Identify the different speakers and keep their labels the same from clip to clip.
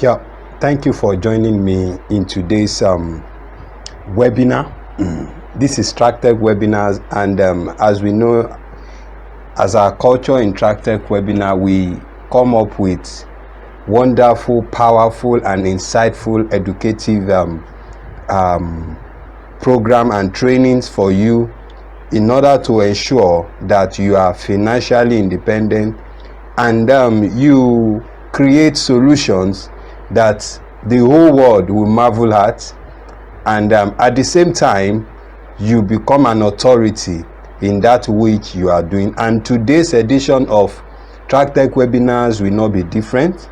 Speaker 1: Yeah, thank you for joining me in today's webinar. This is TrackTech webinars, and as we know, as our culture in TrackTech webinar, we come up with wonderful, powerful, and insightful educative program and trainings for you in order to ensure that you are financially independent and you create solutions that the whole world will marvel at, and at the same time you become an authority in that which you are doing. And today's edition of TrackTech webinars will not be different,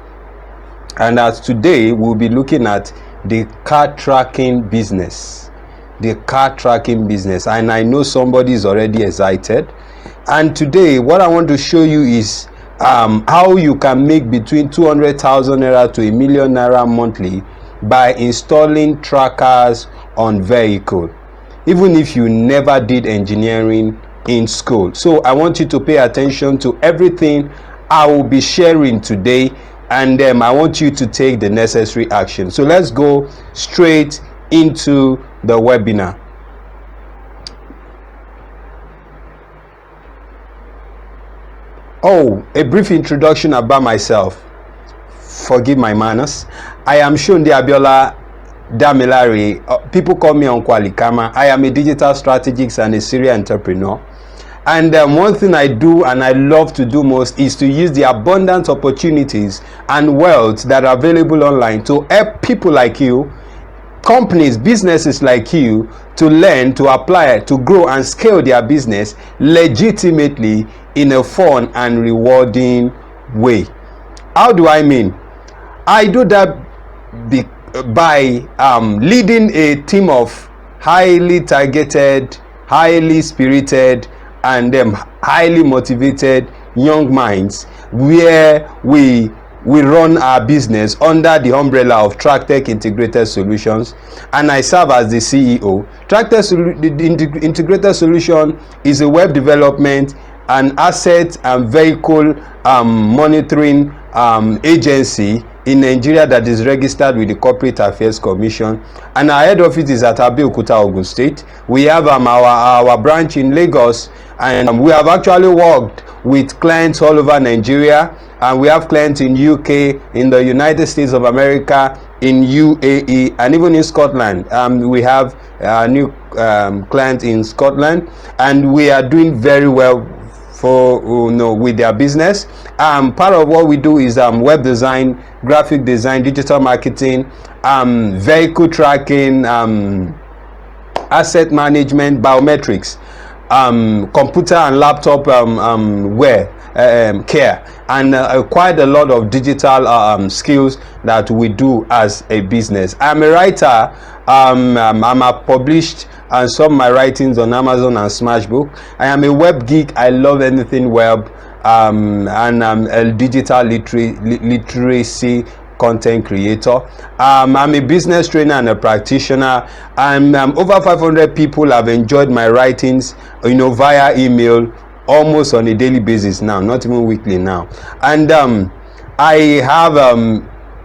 Speaker 1: and as today we'll be looking at the car tracking business. And I know somebody is already excited. And today what I want to show you is how you can make between 200,000 naira to ₦1 million monthly by installing trackers on vehicle, even if you never did engineering in school. So I want you to pay attention to everything I will be sharing today, and I want you to take the necessary action. So let's go straight into the webinar. Oh, a brief introduction about myself. Forgive my manners. I am Shunde Abiola Damilare. People call me Uncle Alikama. I am a digital strategist and a serial entrepreneur. And one thing I do and I love to do most is to use the abundant opportunities and wealth that are available online to help people like you, companies, businesses like you, to learn, to apply, to grow and scale their business legitimately in a fun and rewarding way. How do I mean? I do that by leading a team of highly targeted, highly spirited, and highly motivated young minds, where we run our business under the umbrella of TrackTech Integrated Solutions, and I serve as the CEO. TrackTech Integrated Solution is a web development and asset and vehicle monitoring agency in Nigeria that is registered with the Corporate Affairs Commission, and our head office is at Abeokuta, Ogun State. We have our branch in Lagos, and we have actually worked with clients all over Nigeria, and we have clients in UK, in the United States of America, in UAE, and even in Scotland. We have a new client in Scotland, and we are doing very well with their business. Part of what we do is web design, graphic design, digital marketing, vehicle tracking, asset management, biometrics, computer and laptop care, and quite a lot of digital skills that we do as a business. I'm a writer. I'm published and some of my writings on Amazon and Smashbook. I am a web geek. I love anything web, and I'm a digital literacy content creator. I'm a business trainer and a practitioner, and over 500 people have enjoyed my writings, via email, almost on a daily basis now, not even weekly now. And I have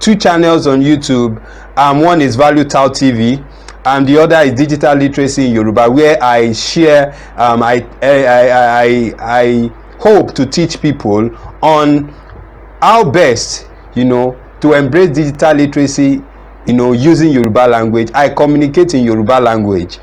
Speaker 1: 2 channels on YouTube. One is Value Tao TV, and the other is Digital Literacy in Yoruba, where I share I hope to teach people on how best to embrace digital literacy, using Yoruba language. I communicate in Yoruba language,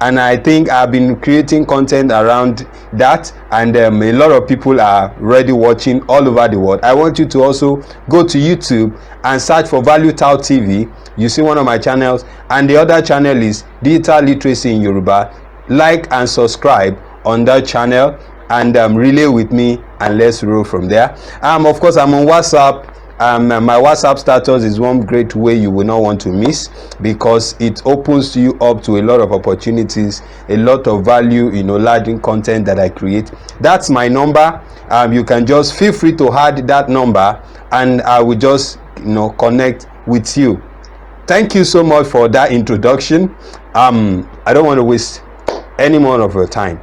Speaker 1: and I think I've been creating content around that, and a lot of people are already watching all over the world. I want you to also go to YouTube and search for Value Tao TV. You see one of my channels, and the other channel is Digital Literacy in Yoruba. Like and subscribe on that channel, and relay with me, and let's roll from there. Of course, I'm on WhatsApp. My WhatsApp status is one great way you will not want to miss, because it opens you up to a lot of opportunities, a lot of value, laden content that I create. That's my number. You can just feel free to add that number, and I will just connect with you. Thank you so much for that introduction. I don't want to waste any more of your time.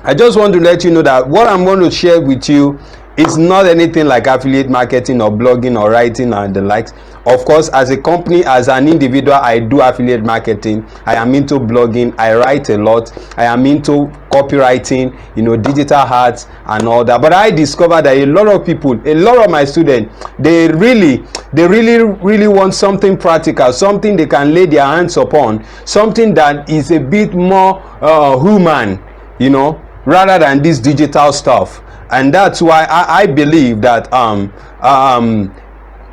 Speaker 1: I just want to let you know that what I'm going to share with you It's not anything like affiliate marketing or blogging or writing and the likes. Of course, as a company, as an individual, I do affiliate marketing. I am into blogging. I write a lot. I am into copywriting, digital arts and all that. But I discovered that a lot of people, a lot of my students, they really want something practical, something they can lay their hands upon, something that is a bit more human, rather than this digital stuff. And that's why I believe that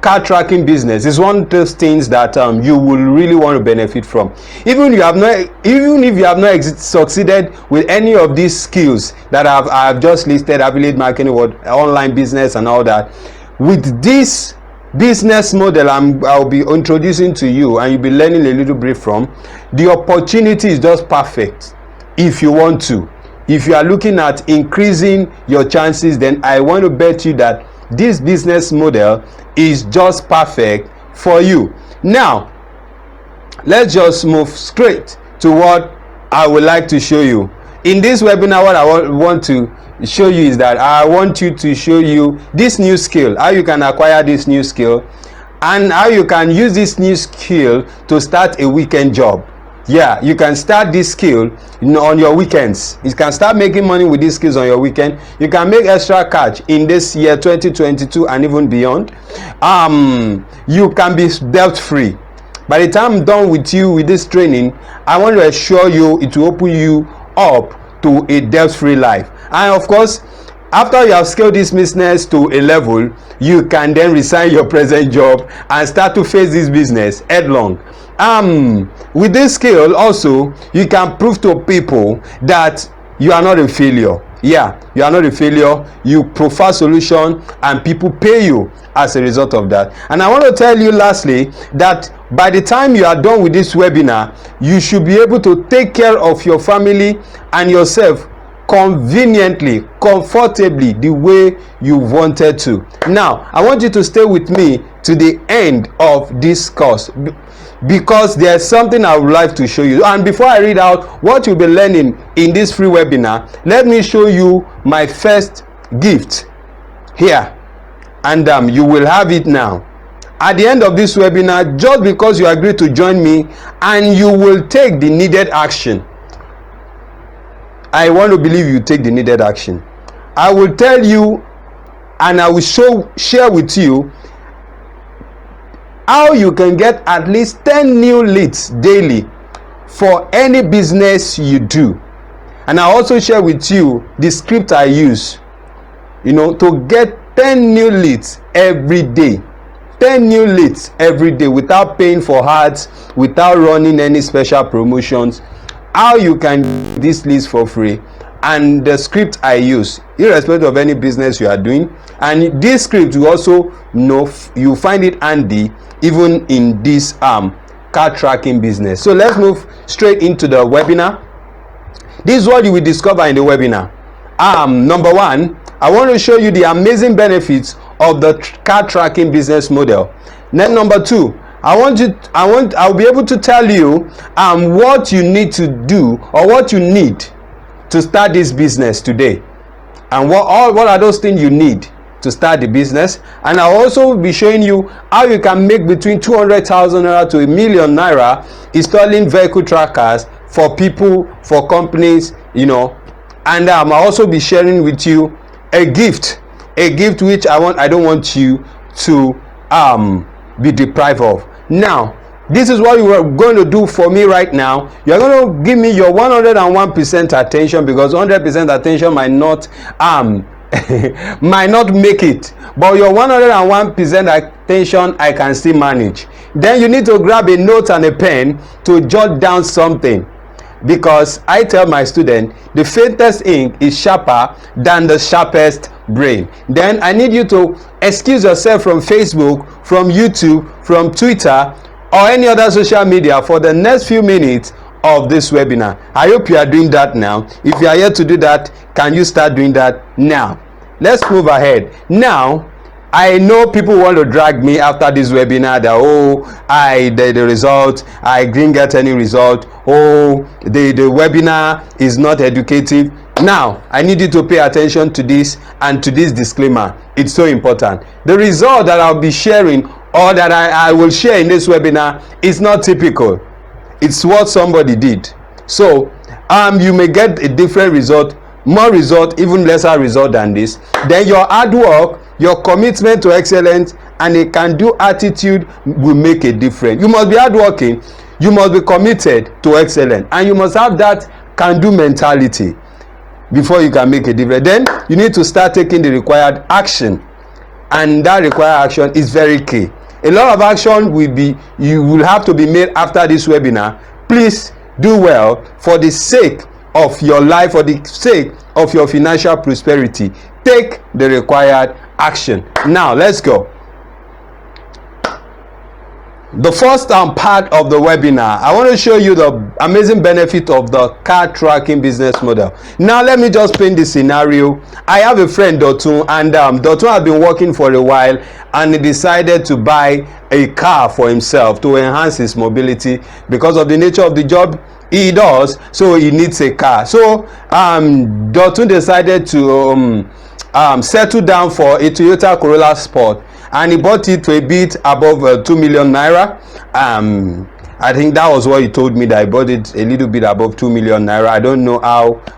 Speaker 1: car tracking business is one of those things that you will really want to benefit from. Even if you have not succeeded with any of these skills that I've just listed, affiliate marketing, online business and all that, with this business model I'll be introducing to you and you'll be learning a little bit from, the opportunity is just perfect. If you want to, if you are looking at increasing your chances, then I want to bet you that this business model is just perfect for you. Now, let's just move straight to what I would like to show you. In this webinar, what I want to show you is that I want you to show you this new skill, how you can acquire this new skill, and how you can use this new skill to start a weekend job. Yeah, you can start this skill on your weekends. You can start making money with these skills on your weekend. You can make extra cash in this year 2022 and even beyond. You can be debt free. By the time I'm done with you with this training, I want to assure you it will open you up to a debt free life. And of course, after you have scaled this business to a level, you can then resign your present job and start to face this business headlong. With this skill also, you can prove to people that you are not a failure. Yeah, you are not a failure. You provide solution and people pay you as a result of that. And I want to tell you lastly that by the time you are done with this webinar, you should be able to take care of your family and yourself conveniently, comfortably, the way you wanted to. Now, I want you to stay with me to the end of this course, because there's something I would like to show you. And before I read out what you'll be learning in this free webinar, let me show you my first gift here, and you will have it now at the end of this webinar, just because you agree to join me and you will take the needed action. I want to believe you take the needed action. I will tell you and I will share with you how you can get at least 10 new leads daily for any business you do. And I also share with you the script I use, to get 10 new leads every day. 10 new leads every day without paying for ads, without running any special promotions. How you can get these leads for free, and the script I use irrespective of any business you are doing. And this script you also you find it handy even in this car tracking business. So let's move straight into the webinar. This is what you will discover in the webinar. Number one, I want to show you the amazing benefits of the car tracking business model. Then number two, I'll be able to tell you what you need to do, or what you need to start this business today, and what are those things you need to start the business. And I'll also be showing you how you can make between 200,000 naira to $1,000,000 naira installing vehicle trackers for people, for companies, and I'll also be sharing with you a gift which I don't want you to be deprived of. Now, this is what you are going to do for me right now. You're going to give me your 101% attention, because 100% attention might not make it, but your 101% attention I can still manage. Then you need to grab a note and a pen to jot down something, because I tell my student the faintest ink is sharper than the sharpest brain. Then I need you to excuse yourself from Facebook, from YouTube, from Twitter, or any other social media for the next few minutes of this webinar. I hope you are doing that now. If you are yet to do that, can you start doing that now? Let's move ahead. Now, I know people want to drag me after this webinar that the result, I didn't get any result, the webinar is not educative. Now, I need you to pay attention to this and to this disclaimer. It's so important. The result that I'll be sharing or that I will share in this webinar is not typical. It's what somebody did. So, you may get a different result, more result, even lesser result than this. Then your hard work, your commitment to excellence, and a can-do attitude will make a difference. You must be hardworking, you must be committed to excellence, and you must have that can-do mentality before you can make a difference. Then you need to start taking the required action, and that required action is very key. A lot of action will have to be made after this webinar. Please do well for the sake of your life, for the sake of your financial prosperity. Take the required action. Now let's go. The first part of the webinar, I want to show you the amazing benefit of the car tracking business model. Now let me just paint the scenario. I have a friend, Dotun, and Dotun has been working for a while, and he decided to buy a car for himself to enhance his mobility because of the nature of the job he does. So he needs a car. So Dotun decided to settle down for a Toyota Corolla Sport, and he bought it to a bit above 2 million naira. I think that was what he told me, that I bought it a little bit above 2 million naira. I don't know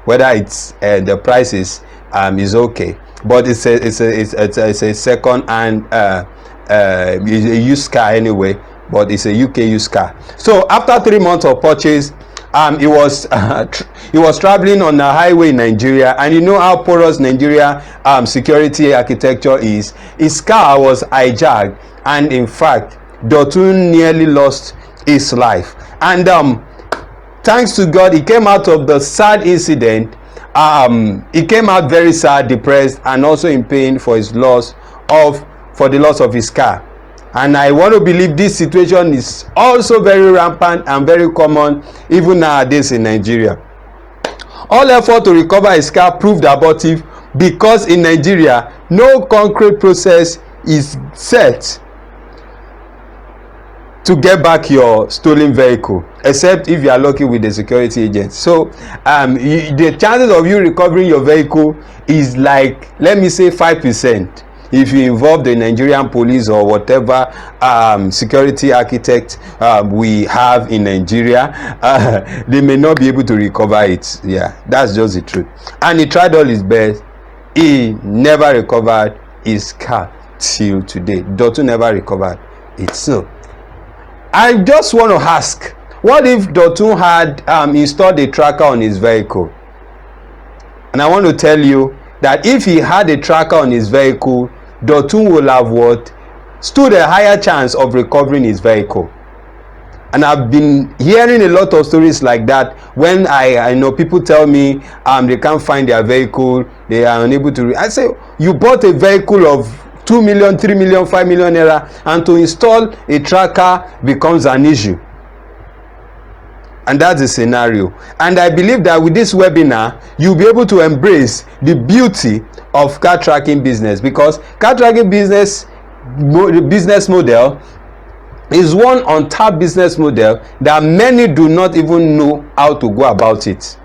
Speaker 1: whether it's the price is okay, but it's a second and a used car anyway, but it's a UK used car. So after 3 months of purchase, he was traveling on a highway in Nigeria, and you know how porous Nigeria security architecture is. His car was hijacked, and in fact Dotun nearly lost his life. And thanks to God, he came out of the sad incident. He came out very sad, depressed, and also in pain for the loss of his car. And I want to believe this situation is also very rampant and very common even nowadays in Nigeria. All effort to recover his car proved abortive because in Nigeria no concrete process is set to get back your stolen vehicle, except if you are lucky with the security agent. So the chances of you recovering your vehicle is like, let me say, 5%. If you involve the Nigerian police or whatever security architect we have in Nigeria, they may not be able to recover it. Yeah, that's just the truth. And he tried all his best. He never recovered his car till today. Dotun never recovered it. So I just want to ask, what if Dotun had installed a tracker on his vehicle? And I want to tell you that if he had a tracker on his vehicle, Dotun will have stood a higher chance of recovering his vehicle. And I've been hearing a lot of stories like that. When I know people tell me they can't find their vehicle, they are unable to I say, you bought a vehicle of 2 million, 3 million, 5 million naira, and to install a tracker becomes an issue. And that's the scenario. And I believe that with this webinar, you'll be able to embrace the beauty of car tracking business, because car tracking business model is one untapped business model that many do not even know how to go about it.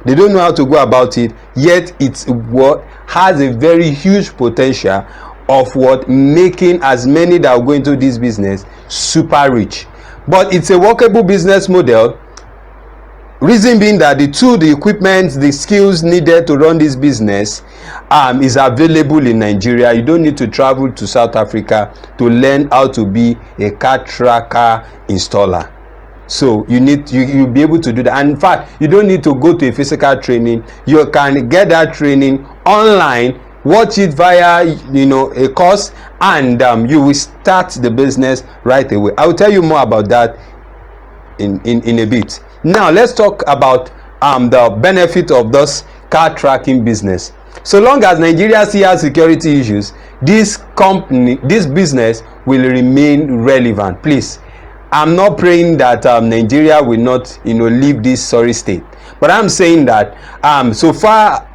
Speaker 1: They don't know how to go about it, yet it's what has a very huge potential of making as many that are going to this business super rich. But it's a workable business model. Reason being that the equipment, the skills needed to run this business is available in Nigeria. You don't need to travel to South Africa to learn how to be a car tracker installer. So you'll be able to do that. And in fact, you don't need to go to a physical training. You can get that training online, watch it via a course, and you will start the business right away. I will tell you more about that in a bit. Now let's talk about the benefit of this car tracking business. So long as Nigeria still has security issues, this business will remain relevant. Please, I'm not praying that Nigeria will not leave this sorry state, but I'm saying that so far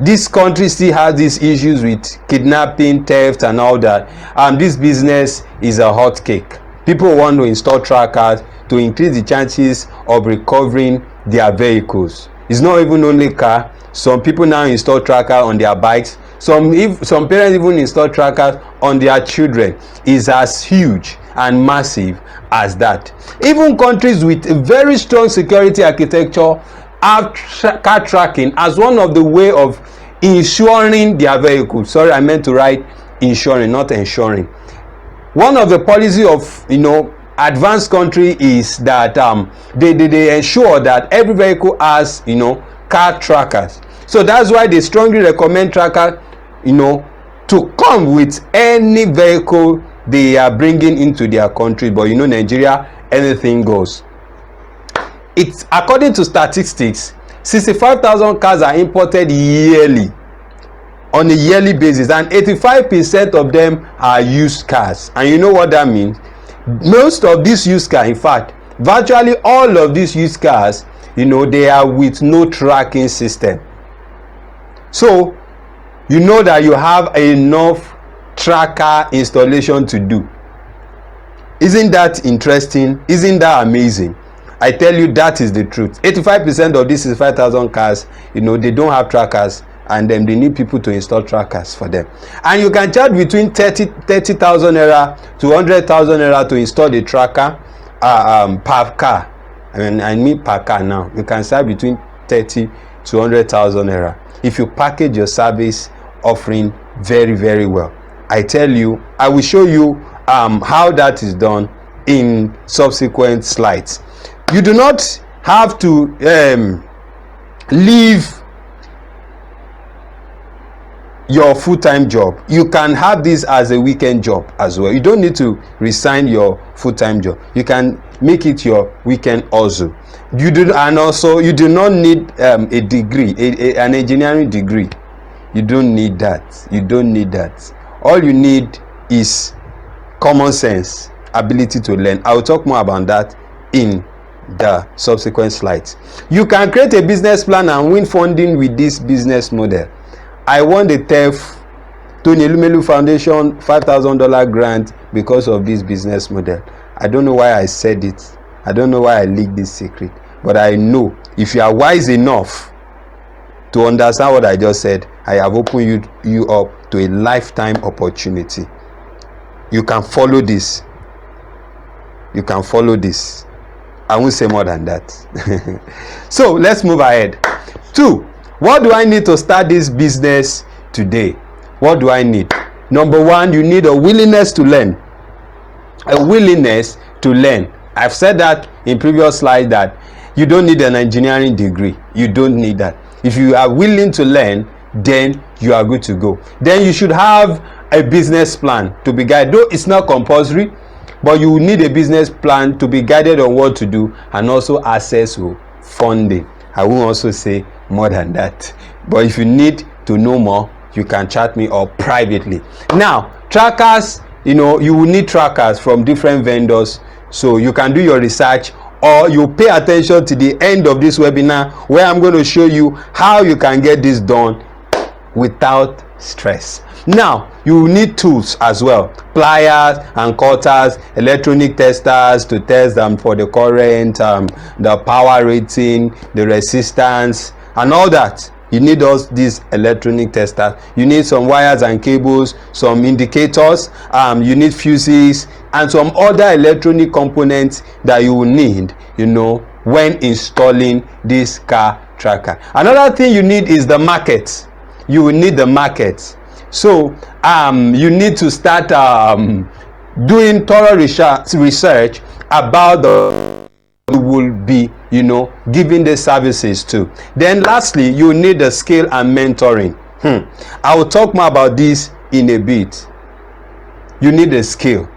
Speaker 1: this country still has these issues with kidnapping, theft, and all that. This business is a hot cake. People want to install trackers to increase the chances of recovering their vehicles. It's not even only car. Some people now install tracker on their bikes. Some parents even install trackers on their children. Is as huge and massive as that. Even countries with a very strong security architecture have car tracking as one of the way of insuring their vehicles. Sorry, I meant to write insuring, not ensuring. One of the policy of advanced country is that they ensure that every vehicle has car trackers. So that's why they strongly recommend tracker to come with any vehicle they are bringing into their country. But Nigeria, anything goes. It's according to statistics, 65,000 cars are imported yearly, on a yearly basis, and 85% of them are used cars. And you know what that means? Most of these used cars, in fact virtually all of these used cars, they are with no tracking system. So that you have enough tracker installation to do. Isn't that interesting? Isn't that amazing? I tell you, that is the truth. 85% of these 65,000 cars, they don't have trackers, and then they need people to install trackers for them. And you can charge between 30,000 naira to 100,000 naira to install the tracker per car. I mean per car now. You can charge between 30 to 100,000 naira if you package your service offering very, very well. I tell you, I will show you how that is done in subsequent slides. You do not have to leave your full-time job. You can have this as a weekend job as well. You don't need to resign your full-time job. You can make it your weekend also. You do not need a degree, an engineering degree. You don't need that. You don't need that. All you need is common sense, ability to learn. I will talk more about that in the subsequent slides. You can create a business plan and win funding with this business model. I won the TEF Tony Elumelu Foundation $5,000 grant because of this business model. I don't know why I said it. I don't know why I leaked this secret, but I know if you are wise enough to understand what I just said, I have opened you up to a lifetime opportunity. You can follow this. You can follow this. I won't say more than that. So let's move ahead. 2. What do I need to start this business today? What do I need? Number 1, you need a willingness to learn. A willingness to learn. I've said that in previous slides that you don't need an engineering degree. You don't need that. If you are willing to learn, then you are good to go. Then you should have a business plan to be guided. Though it's not compulsory, but you need a business plan to be guided on what to do, and also access to funding. I won't also say more than that. But if you need to know more, you can chat me up privately. Now, trackers, you will need trackers from different vendors. So you can do your research, or you pay attention to the end of this webinar where I'm going to show you how you can get this done without stress. Now, you need tools as well, pliers and cutters, electronic testers to test them for the current, the power rating, the resistance, and all that. You need these electronic testers. You need some wires and cables, some indicators, you need fuses, and some other electronic components that you will need, when installing this car tracker. Another thing you need is the market. You will need the market. So you need to start doing thorough research about the you will be giving the services to. Then lastly, you need the skill and mentoring. I will talk more about this in a bit. You need a skill.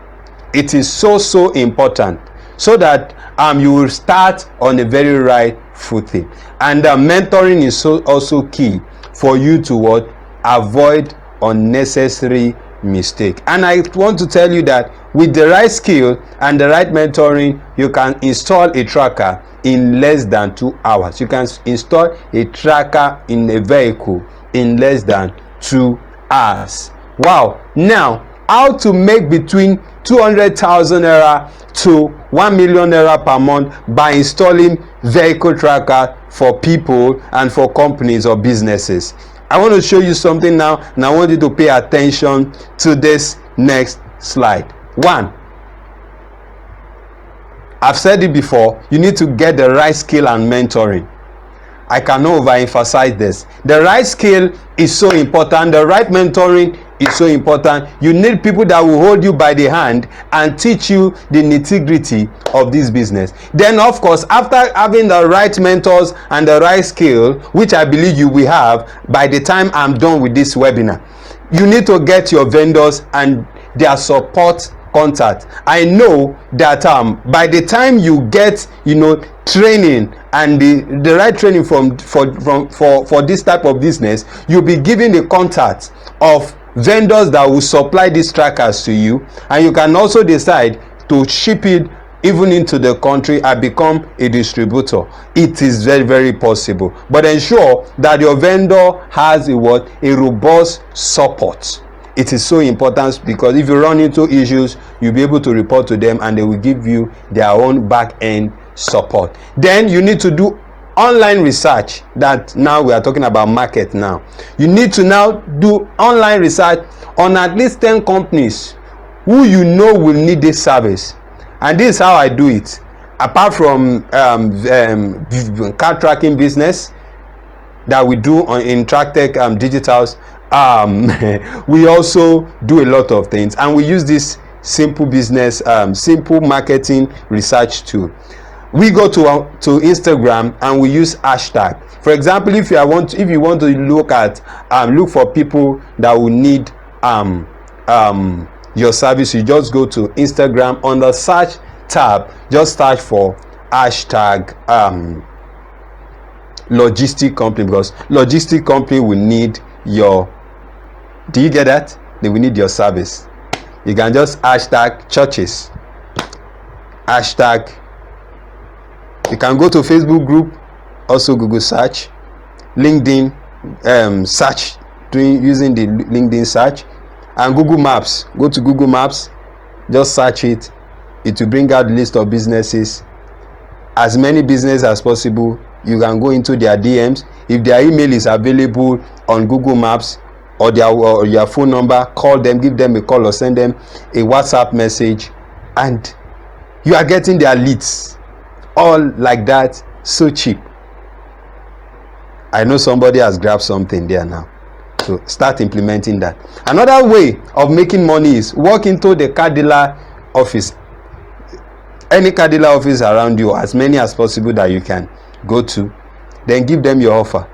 Speaker 1: It is so important, so that you will start on a very right footing. And mentoring is also key for you to avoid unnecessary mistake. And I want to tell you that with the right skill and the right mentoring, you can install a tracker in less than 2 hours. You can install a tracker in a vehicle in less than 2 hours. Wow. Now, how to make between 200,000 naira to 1 million naira per month by installing vehicle tracker for people and for companies or businesses. I want to show you something now, and I want you to pay attention to this next slide. One, I've said it before, you need to get the right skill and mentoring. I cannot overemphasize this. The right skill is so important. The right mentoring is so important. You need people that will hold you by the hand and teach you the nitty-gritty of this business. Then, of course, after having the right mentors and the right skill, which I believe you will have by the time I'm done with this webinar, you need to get your vendors and their support contact. I know that by the time you get training and the right training for this type of business, you'll be given the contact of vendors that will supply these trackers to you, and you can also decide to ship it even into the country and become a distributor. It is very, very possible, but ensure that your vendor has a robust support. It is so important, because if you run into issues, you'll be able to report to them and they will give you their own back end support. Then you need to do online research. That now we are talking about market now. You need to now do online research on at least 10 companies who will need this service. And this is how I do it. Apart from car tracking business that we do in TrackTech Digitals, we also do a lot of things, and we use this simple business, simple marketing research tool. We go to Instagram and we use hashtag. For example, if you want to look for people that will need your service, you just go to Instagram. On the search tab, just search for hashtag logistic company, because logistic company will need your, do you get that? They will need your service. You can just hashtag churches, hashtag. You can go to Facebook group, also Google search, LinkedIn search, using the LinkedIn search, and Google Maps. Go to Google Maps, just search it. It will bring out the list of businesses, as many businesses as possible. You can go into their DMs. If their email is available on Google Maps, or your phone number, call them, give them a call, or send them a WhatsApp message, and you are getting their leads, all like that, so cheap. I know somebody has grabbed something there now, so start implementing that. Another way of making money is walk into the car dealer office, any car dealer office around you, as many as possible that you can go to. Then give them your offer.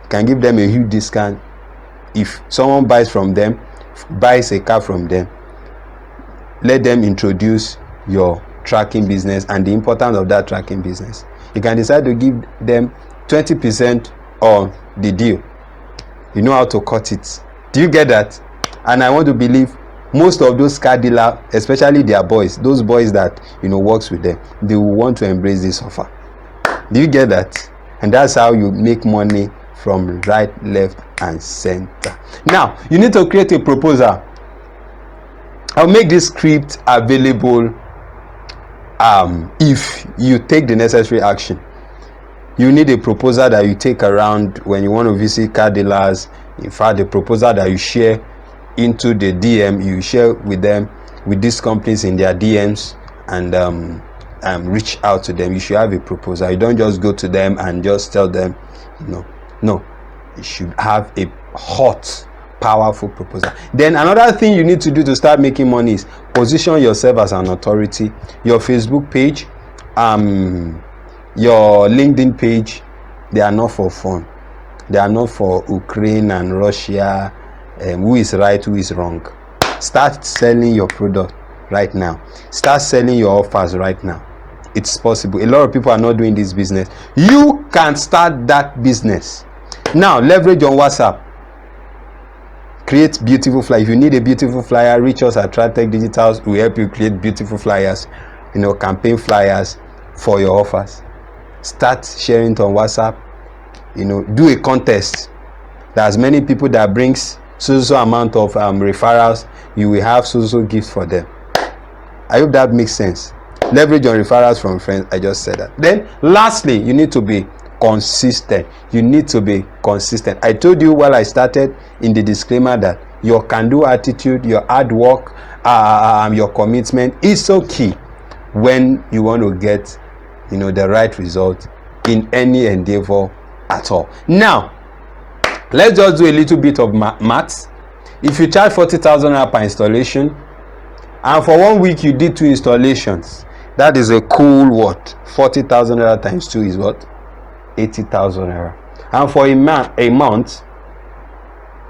Speaker 1: You can give them a huge discount. If someone buys a car from them, let them introduce your tracking business and the importance of that tracking business. You can decide to give them 20% on the deal. You know how to cut it. Do you get that? And I want to believe most of those car dealers, especially their boys, those boys that works with them, they will want to embrace this offer. Do you get that? And that's how you make money from right, left, and center. Now you need to create a proposal. I'll make this script available if you take the necessary action. You need a proposal that you take around when you want to visit car dealers. In fact, the proposal that you share into the DM, you share with them, with these companies in their DMs, and reach out to them. You should have a proposal. You don't just go to them and just tell them no. You should have a hot, powerful proposal. Then another thing you need to do to start making money is position yourself as an authority. Your Facebook page, your LinkedIn page, they are not for fun. They are not for Ukraine and Russia, who is right, who is wrong. Start selling your product right now. Start selling your offers right now. It's possible. A lot of people are not doing this business. You can start that business. Now, leverage on WhatsApp. Create beautiful flyers. If you need a beautiful flyer, reach us at TrackTech Digitals. We help you create beautiful flyers, campaign flyers for your offers. Start sharing it on WhatsApp. Do a contest. There's many people that brings so amount of referrals, you will have so gifts for them. I hope that makes sense. Leverage on referrals from friends. I just said that. Then lastly, you need to be consistent. You need to be consistent. I told you while I started in the disclaimer that your can-do attitude, your hard work, your commitment is so key when you want to get, the right result in any endeavor at all. Now, let's just do a little bit of maths. If you charge 40,000 naira per installation, and for 1 week you did 2 installations, that is a cool what? 40,000 naira times 2 is what? 80,000 naira. And for a month,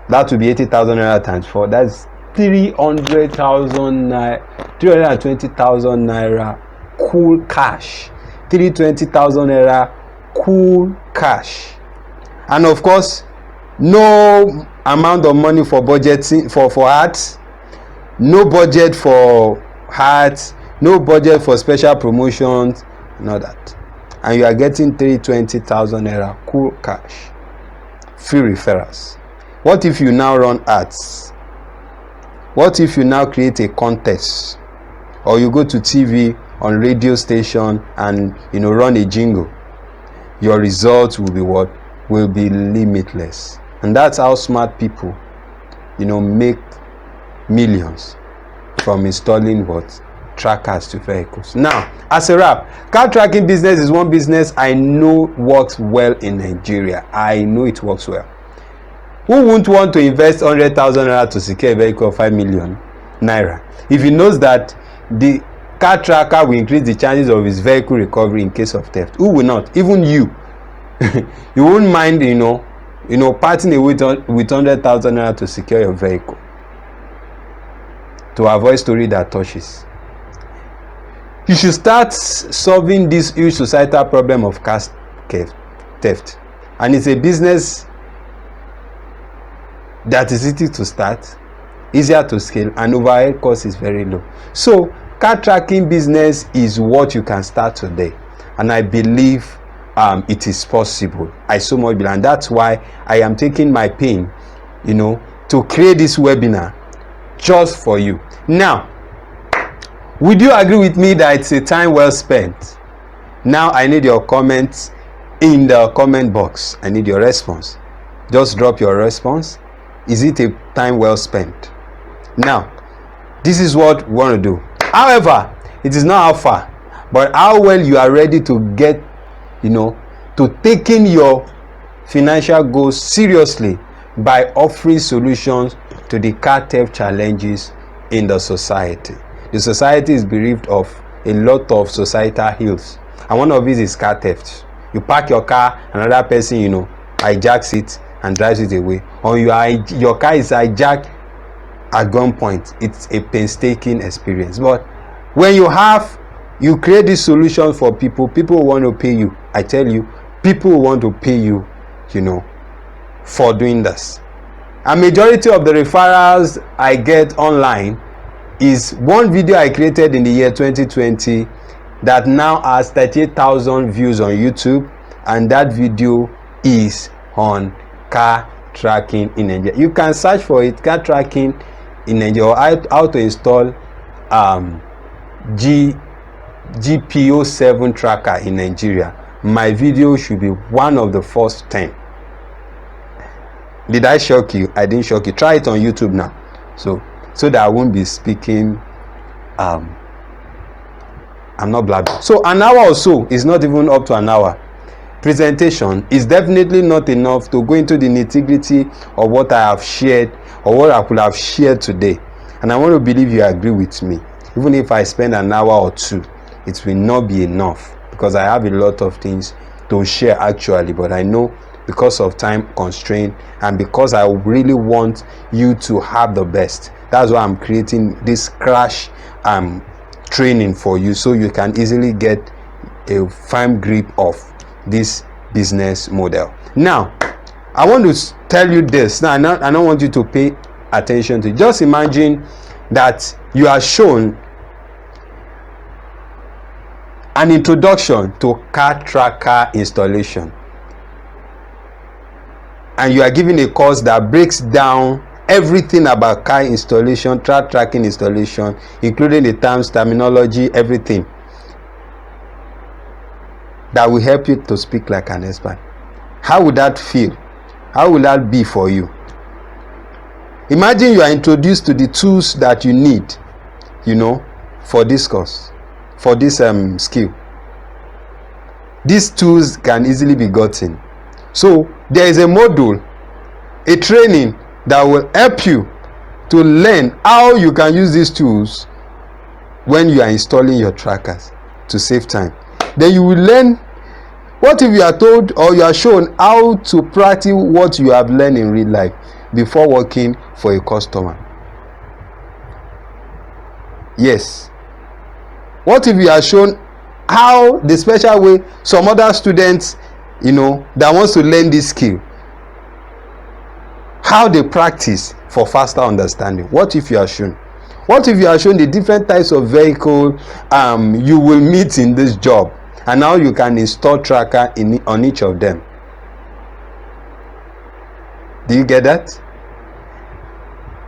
Speaker 1: that will be 80,000 naira times 4. That's 300,000 naira, 320,000 naira cool cash. 320,000 naira cool cash. And of course, no amount of money for budgeting for ads, no budget for ads, no budget for special promotions, none of that. And you are getting 320,000 naira cool cash, free referrals. What if you now run ads? What if you now create a contest, or you go to TV on radio station and run a jingle? Your results will be what? Will be limitless. And that's how smart people make millions from installing what? Trackers to vehicles. Now, as a wrap, car tracking business is one business I know works well in Nigeria. I know it works well. Who wouldn't want to invest 100,000 naira to secure a vehicle of 5 million naira if he knows that the car tracker will increase the chances of his vehicle recovery in case of theft? Who will not? Even you. You wouldn't mind parting away with 100,000 naira to secure your vehicle, to avoid story that touches. You should start solving this huge societal problem of car theft, and it's a business that is easy to start, easier to scale, and overhead cost is very low. So car tracking business is what you can start today, and I believe it is possible. I so much believe, and that's why I am taking my pain to create this webinar just for you. Now, would you agree with me that it's a time well spent? Now I need your comments in the comment box. I need your response. Just drop your response. Is it a time well spent? Now, this is what we want to do. However, it is not how far, but how well you are ready to get, to taking your financial goals seriously by offering solutions to the car theft challenges in the society. The society is bereaved of a lot of societal ills, and one of these is car theft. You park your car, another person hijacks it and drives it away, or your car is hijacked at gunpoint. It's a painstaking experience. But when you create this solution for people want to pay you. I tell you, people want to pay you for doing this. A majority of the referrals I get online is one video I created in the year 2020 that now has 38,000 views on YouTube, and that video is on car tracking in Nigeria. You can search for it, car tracking in Nigeria, or how to install GPO7 tracker in Nigeria. My video should be one of the first 10. Did I shock you? I didn't shock you. Try it on YouTube now, so that I won't be speaking I'm not blabbing. So an hour or so is not even up to an hour. Presentation is definitely not enough to go into the nitty-gritty of what I have shared or what I could have shared today. And I want to believe you agree with me. Even if I spend an hour or two, it will not be enough, because I have a lot of things to share actually, but I know because of time constraint and because I really want you to have the best, that's why I'm creating this crash training for you, so you can easily get a firm grip of this business model. Now, I want to tell you this. Now, I don't want you to pay attention to it. Just imagine that you are shown an introduction to car tracker installation, and you are given a course that breaks down everything about car installation, tracking installation, including the terms, terminology, everything that will help you to speak like an expert. How would that feel? How will that be for you? Imagine you are introduced to the tools that you need, for this course, for this skill. These tools can easily be gotten. So there is a module, a training that will help you to learn how you can use these tools when you are installing your trackers to save time. Then you will learn. What if you are told or you are shown how to practice what you have learned in real life before working for a customer? Yes. What if you are shown how the special way some other students, that wants to learn this skill, how they practice for faster understanding? What if you are shown? What if you are shown the different types of vehicle you will meet in this job, and now you can install tracker on each of them? Do you get that?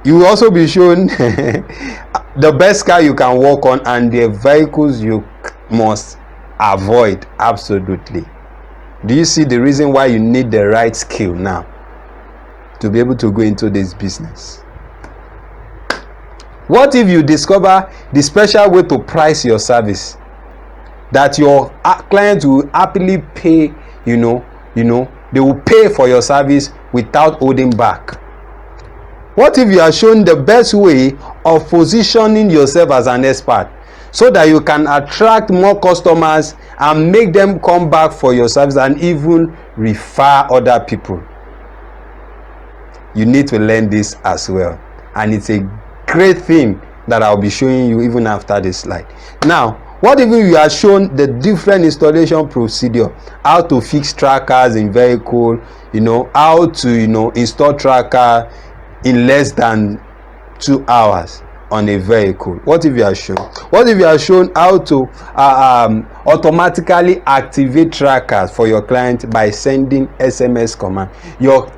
Speaker 1: You will also be shown the best car you can work on and the vehicles you must avoid. Absolutely. Do you see the reason why you need the right skill now to be able to go into this business? What if you discover the special way to price your service that your clients will happily pay? They will pay for your service without holding back. What if you are shown the best way of positioning yourself as an expert so that you can attract more customers and make them come back for your service and even refer other people? You need to learn this as well, and it's a great thing that I'll be showing you even after this slide. Now, what if you are shown the different installation procedure, how to fix trackers in vehicle, how to install tracker in less than 2 hours on a vehicle? What if you are shown? What if you are shown how to automatically activate trackers for your client by sending SMS command? Your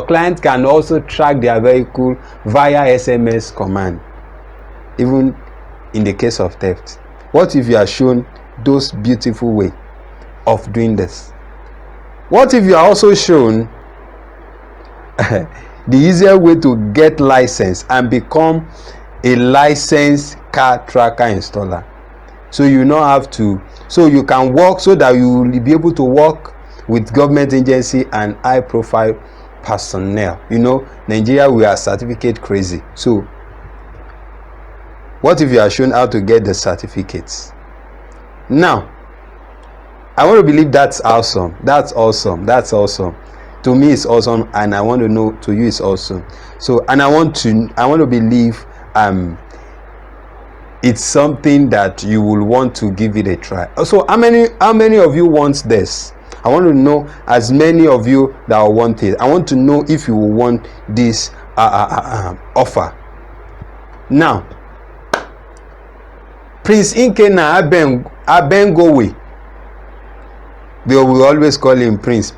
Speaker 1: client can also track their vehicle via SMS command, even in the case of theft. What if you are shown those beautiful way of doing this? What if you are also shown the easier way to get license and become a licensed car tracker installer? So you don't have to, so you can work, so that you will be able to work with government agency and high profile personnel. Nigeria, we are certificate crazy. So what if you are shown how to get the certificates? Now, I want to believe that's awesome. That's awesome. That's awesome. To me, it's awesome, and I want to know to you it's awesome. So, and I want to believe it's something that you will want to give it a try. So, how many of you want this? I want to know as many of you that want it. I want to know if you will want this offer. Now, Prince Inkena Abengowe, we will always call him Prince.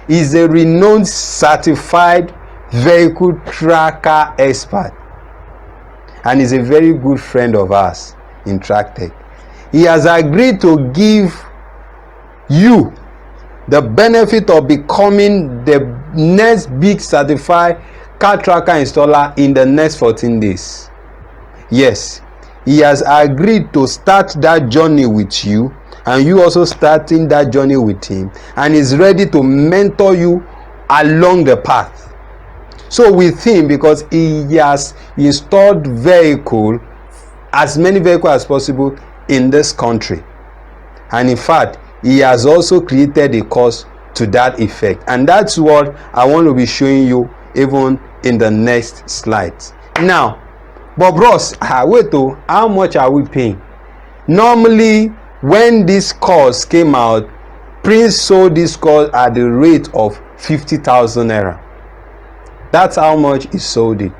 Speaker 1: Is a renowned certified vehicle tracker expert, and is a very good friend of ours in TrackTech. He has agreed to give you the benefit of becoming the next big certified car tracker installer in the next 14 days. Yes, he has agreed to start that journey with you, and you also starting that journey with him, and is ready to mentor you along the path. So with him, because he has installed as many vehicles as possible in this country, and in fact he has also created a course to that effect, and that's what I want to be showing you even in the next slides. Now, but bros, wait, how much are we paying? Normally, when this course came out, Prince sold this course at the rate of 50,000 naira. That's how much he sold it.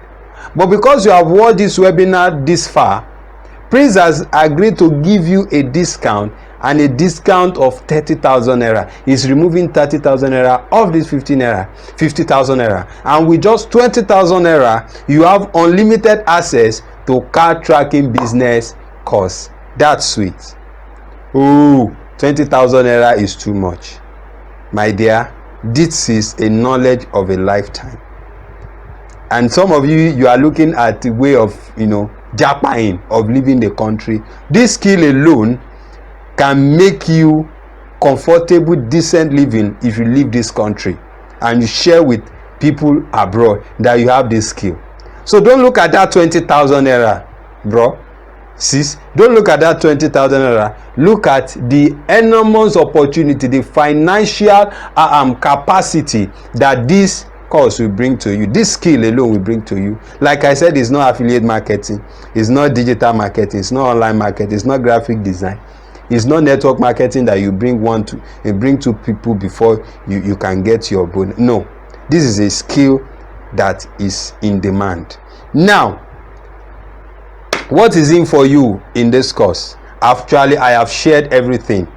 Speaker 1: But because you have watched this webinar this far, Prince has agreed to give you a discount and a discount of 30,000 naira. Is removing 30,000 naira of this 50,000 naira, and with just 20,000 naira you have unlimited access to car tracking business course. That's sweet. Oh, 20,000 naira is too much, my dear. This is a knowledge of a lifetime. And some of you are looking at the way of, japaing, of leaving the country. This skill alone can make you comfortable, decent living if you leave this country and you share with people abroad that you have this skill. So don't look at that 20,000 naira, bro, sis. Don't look at that 20,000 naira. Look at the enormous opportunity, the financial capacity that this course will bring to you. This skill alone will bring to you. Like I said, it's not affiliate marketing, it's not digital marketing, it's not online marketing, it's not graphic design, it's not network marketing that you bring two people before you can get your bonus. No, this is a skill that is in demand. Now, what is in for you in this course? Actually, I have shared everything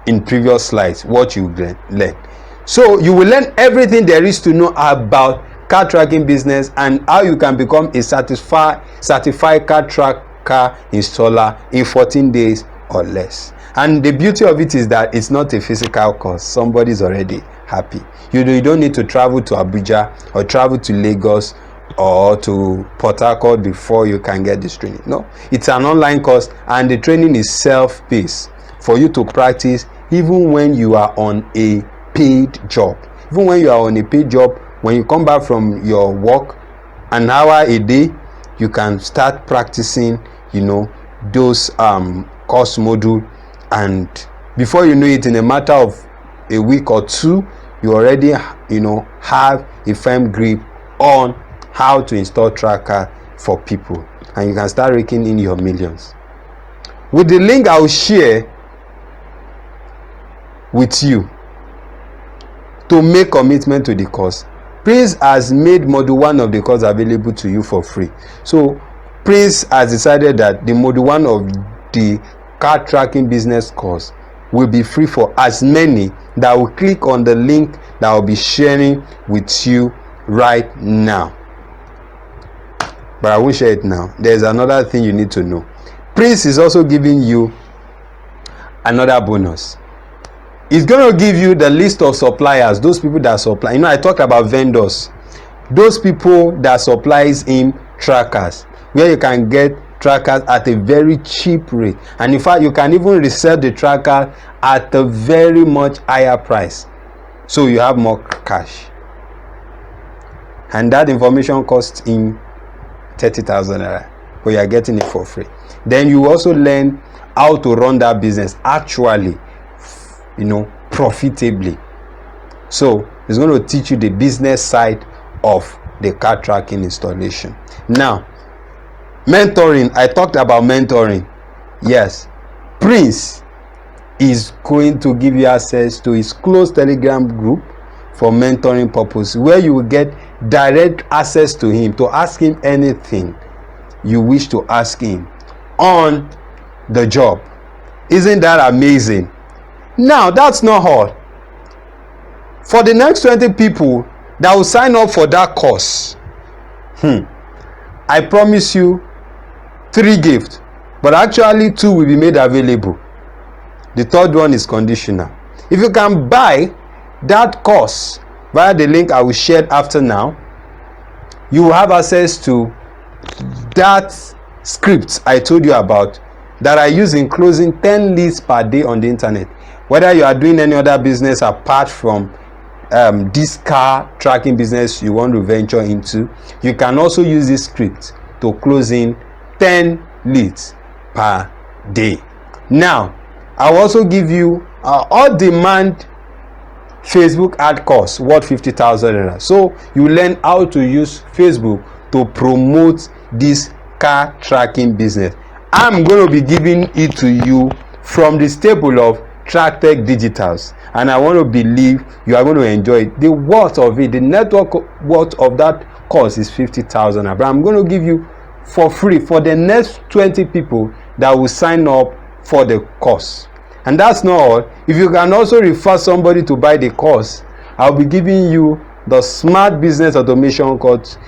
Speaker 1: in previous slides, what you learn. So you will learn everything there is to know about car tracking business and how you can become a certified car tracker installer in 14 days or less. And the beauty of it is that it's not a physical course. Somebody's already happy. You don't need to travel to Abuja or travel to Lagos or to Port Harcourt before you can get this training. No, it's an online course, and the training is self-paced for you to practice even when you are on a paid job. Even when you are on a paid job, when you come back from your work, an hour a day, you can start practicing, those course module, and before you know it, in a matter of a week or two, you already have a firm grip on how to install tracker for people, and you can start raking in your millions. With the link I will share with you to make commitment to the course, Prince has made module 1 of the course available to you for free. So Prince has decided that the module 1 of the car tracking business course will be free for as many that will click on the link that I will be sharing with you right now. But I won't share it now. There's another thing you need to know. Prince is also giving you another bonus. It's going to give you the list of suppliers, those people that supply. I talked about vendors, those people that supplies him trackers, where you can get trackers at a very cheap rate, and in fact you can even resell the tracker at a very much higher price, so you have more cash. And that information costs him 30,000 naira, but you are getting it for free. Then you also learn how to run that business actually, profitably. So it's going to teach you the business side of the car tracking installation. Now, mentoring, I talked about mentoring. Yes, Prince is going to give you access to his closed Telegram group for mentoring purpose, where you will get direct access to him to ask him anything you wish to ask him on the job. Isn't that amazing? Now, that's not all. For the next 20 people that will sign up for that course, I promise you 3 gifts, but actually 2 will be made available. The third one is conditional. If you can buy that course via the link I will share after now, you will have access to that script I told you about that I use in closing 10 leads per day on the internet. Whether you are doing any other business apart from this car tracking business you want to venture into, you can also use this script to close in 10 leads per day. Now, I will also give you all demand Facebook ad course worth 50,000 naira. So you learn how to use Facebook to promote this car tracking business. I'm going to be giving it to you from the stable of TrackTech Digitals, and I want to believe you are going to enjoy it. The worth of it, the network worth of that course is 50,000, but I'm going to give you for free for the next 20 people that will sign up for the course. And that's not all. If you can also refer somebody to buy the course, I'll be giving you the Smart Business Automation course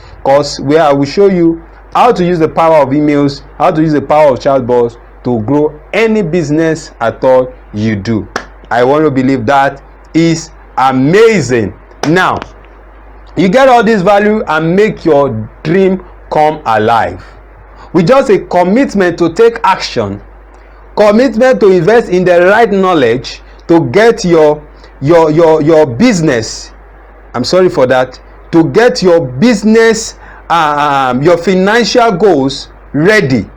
Speaker 1: where I will show you how to use the power of emails, how to use the power of chatbots to grow any business at all you do. I want to believe that is amazing. Now, you get all this value and make your dream come alive with just a commitment to take action, commitment to invest in the right knowledge to get your business, I'm sorry for that, to get your business, your financial goals ready,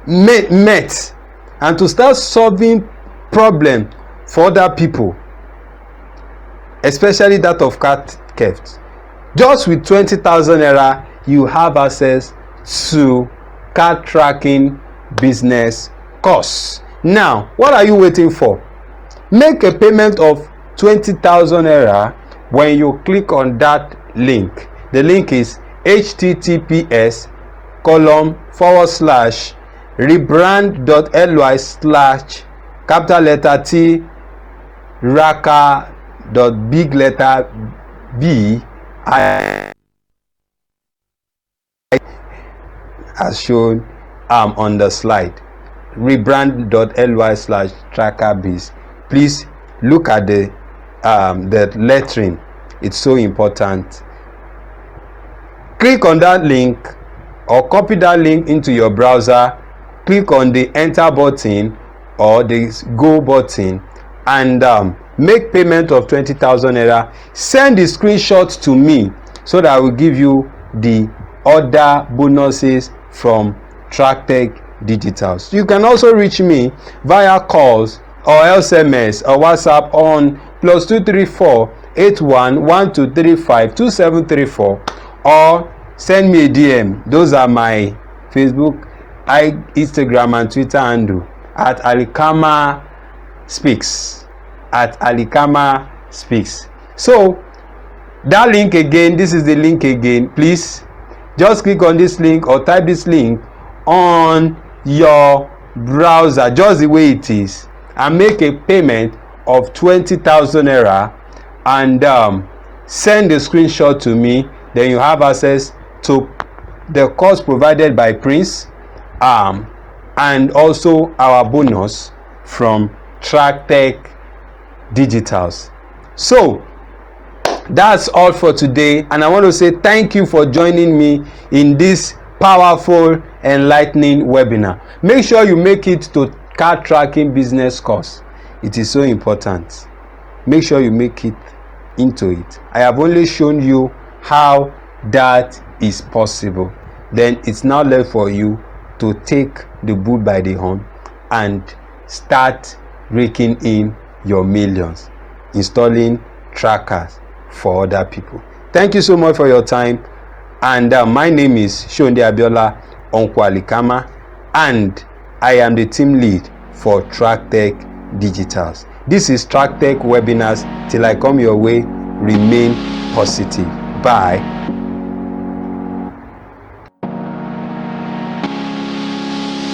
Speaker 1: met, and to start solving problem for other people, especially that of cat theft. Just with 20,000 naira, you have access to cat tracking business course. Now, what are you waiting for? Make a payment of 20,000 naira when you click on that link. The link is https://rebrand.ly/capital letter T raka.big letter B as shown on the slide. rebrand.ly/trackerbiz. Please look at the lettering. It's so important. Click on that link or copy that link into your browser. Click on the enter button or the go button and make payment of 20,000 naira. Send the screenshot to me so that I will give you the other bonuses from TrackTech Digitals. You can also reach me via calls or SMS or WhatsApp on +234 81 1235 2734 or send me a DM. Those are my Facebook, Instagram and Twitter handle at Alikama Speaks. So that link again, this is the link again. Please just click on this link or type this link on your browser just the way it is and make a payment of 20,000 naira and send the screenshot to me. Then you have access to the course provided by Prince and also our bonus from TrackTech Digitals. So that's all for today, and I want to say thank you for joining me in this powerful, enlightening webinar. Make sure you make it to car tracking business course. It is so important. Make sure you make it into it. I have only shown you how that is possible. Then it's now left for you to take the bull by the horn and start raking in your millions, installing trackers for other people. Thank you so much for your time, and my name is Shonde Abiola Onkwalikama, and I am the team lead for TrackTech Digitals. This is TrackTech Webinars. Till I come your way, remain positive. Bye.